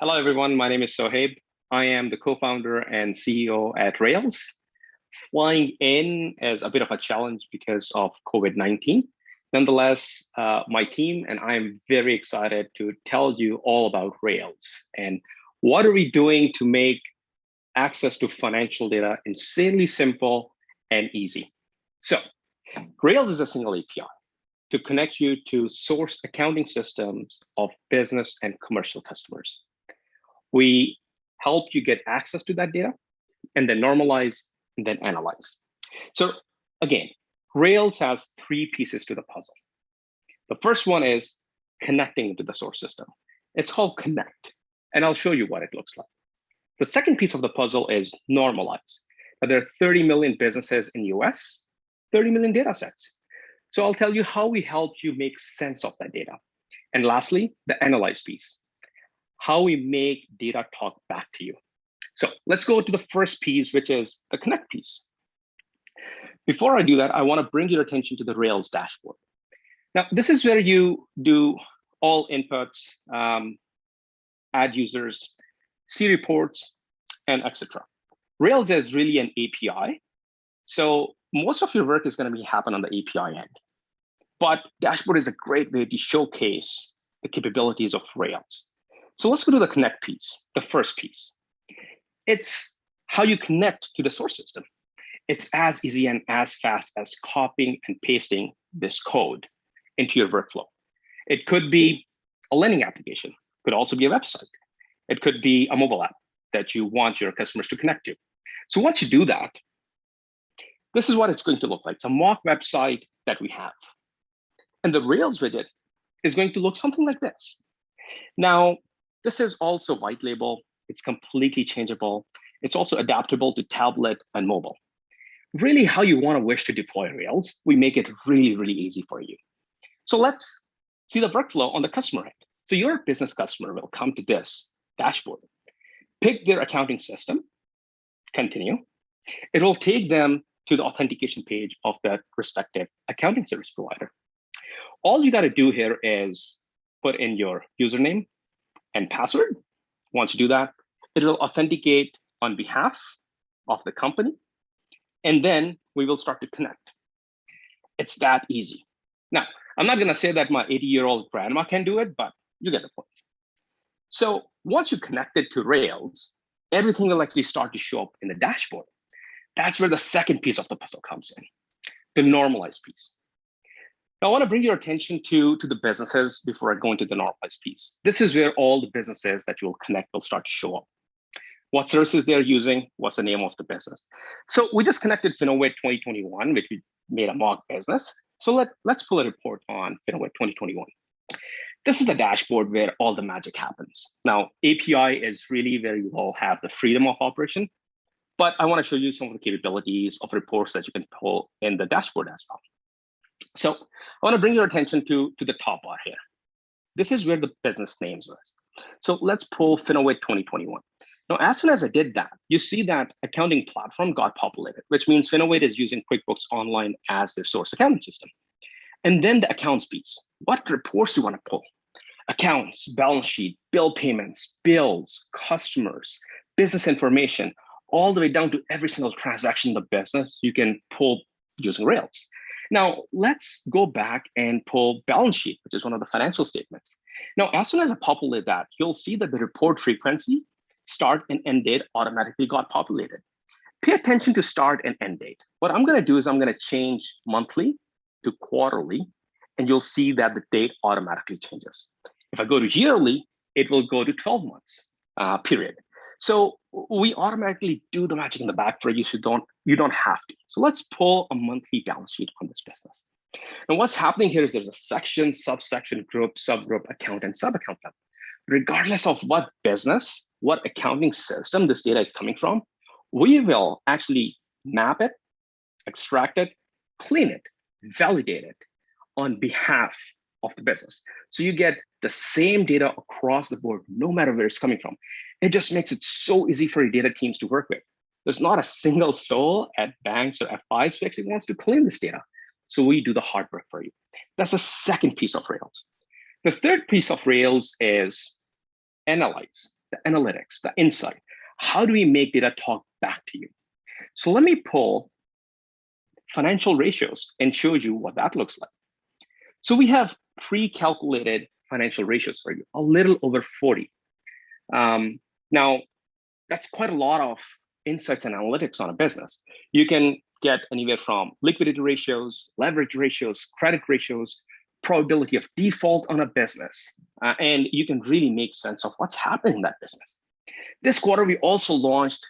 Hello, everyone. My name is Sohaib. I am the co-founder and CEO at Railz. Flying in is a bit of a challenge because of COVID-19. Nonetheless, my team and I am very excited to tell you all about Railz and what are we doing to make access to financial data insanely simple and easy. So Railz is a single API to connect you to source accounting systems of business and commercial customers. We help you get access to that data and then normalize and then analyze. So again, Railz has three pieces to the puzzle. The first one is connecting to the source system. It's called Connect, and I'll show you what it looks like. The second piece of the puzzle is normalize. Now, there are 30 million businesses in the US, 30 million data sets. So I'll tell you how we help you make sense of that data. And lastly, the analyze piece, how we make data talk back to you. So let's go to the first piece, which is the Connect piece. Before I do that, I want to bring your attention to the Railz dashboard. Now, this is where you do all inputs, add users, see reports, and etc. Railz is really an API. So most of your work is going to happen on the API end. But dashboard is a great way to showcase the capabilities of Railz. So let's go to the Connect piece, the first piece. It's how you connect to the source system. It's as easy and as fast as copying and pasting this code into your workflow. It could be a lending application, could also be a website. It could be a mobile app that you want your customers to connect to. So once you do that, this is what it's going to look like. It's a mock website that we have. And the Railz widget is going to look something like this. Now, this is also white label. It's completely changeable. It's also adaptable to tablet and mobile. Really how you want to wish to deploy Railz, we make it really, really easy for you. So let's see the workflow on the customer end. So your business customer will come to this dashboard, pick their accounting system, continue. It will take them to the authentication page of that respective accounting service provider. All you got to do here is put in your username and password. Once you do that, it will authenticate on behalf of the company. And then we will start to connect. It's that easy. Now, I'm not going to say that my 80-year-old grandma can do it, but you get the point. So once you connect it to Railz, everything will actually start to show up in the dashboard. That's where the second piece of the puzzle comes in, the normalize piece. Now, I want to bring your attention to the businesses before I go into the normalize piece. This is where all the businesses that you'll connect will start to show up. What services they're using, what's the name of the business. So we just connected Finovate 2021, which we made a mock business. So let's pull a report on Finovate 2021. This is the dashboard where all the magic happens. Now, API is really where you all have the freedom of operation, but I want to show you some of the capabilities of reports that you can pull in the dashboard as well. So I want to bring your attention to the top bar here. This is where the business names is. So let's pull Finovate 2021. Now, as soon as I did that, you see that accounting platform got populated, which means Finovate is using QuickBooks Online as their source accounting system. And then the accounts piece. What reports do you want to pull? Accounts, balance sheet, bill payments, bills, customers, business information, all the way down to every single transaction in the business you can pull using Railz. Now, let's go back and pull balance sheet, which is one of the financial statements. Now, as soon as I populate that, you'll see that the report frequency, start and end date automatically got populated. Pay attention to start and end date. What I'm going to do is I'm going to change monthly to quarterly, and you'll see that the date automatically changes. If I go to yearly, it will go to 12 months period. So we automatically do the magic in the back for you, so you don't have to. So let's pull a monthly balance sheet on this business. And what's happening here is there's a section, subsection, group, subgroup, account, and subaccount level. Regardless of what business, what accounting system this data is coming from, we will actually map it, extract it, clean it, validate it on behalf of the business. So you get the same data across the board, no matter where it's coming from. It just makes it so easy for your data teams to work with. There's not a single soul at banks or FIs who actually wants to clean this data. So we do the hard work for you. That's the second piece of Railz. The third piece of Railz is analyze. the analytics, the insight. How do we make data talk back to you? So let me pull financial ratios and show you what that looks like. So we have pre-calculated financial ratios for you, a little over 40. Now, that's quite a lot of insights and analytics on a business. You can get anywhere from liquidity ratios, leverage ratios, credit ratios, probability of default on a business, and you can really make sense of what's happening in that business. This quarter, we also launched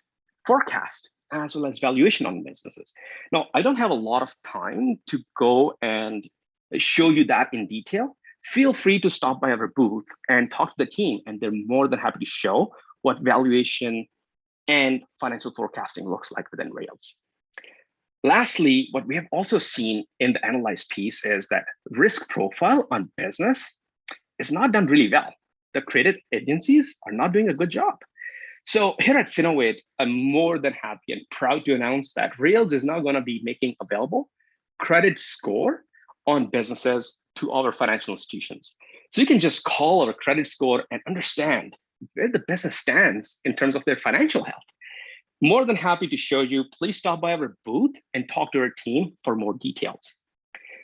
forecast as well as valuation on businesses. Now, I don't have a lot of time to go and show you that in detail. Feel free to stop by our booth and talk to the team, and they're more than happy to show what valuation and financial forecasting looks like within Railz. Lastly, what we have also seen in the analyzed piece is that risk profile on business is not done really well. The credit agencies are not doing a good job. So here at Finovate, I'm more than happy and proud to announce that Railz is now going to be making available credit score on businesses to our financial institutions. So you can just call our credit score and understand where the business stands in terms of their financial health. More than happy to show you. Please stop by our booth and talk to our team for more details.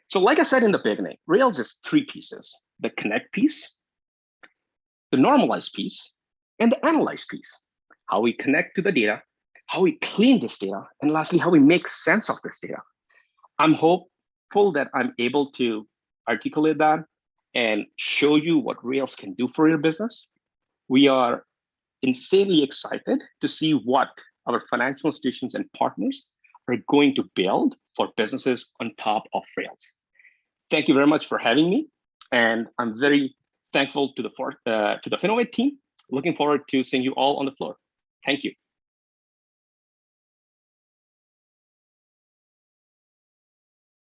So like I said in the beginning, Railz is three pieces: the connect piece, the normalize piece, and the analyze piece. How we connect to the data, how we clean this data, and lastly, how we make sense of this data. I'm hopeful that I'm able to articulate that and show you what Railz can do for your business. We are insanely excited to see what our financial institutions and partners are going to build for businesses on top of Railz. Thank you very much for having me, and I'm very thankful to the Finovate team. Looking forward to seeing you all on the floor. Thank you.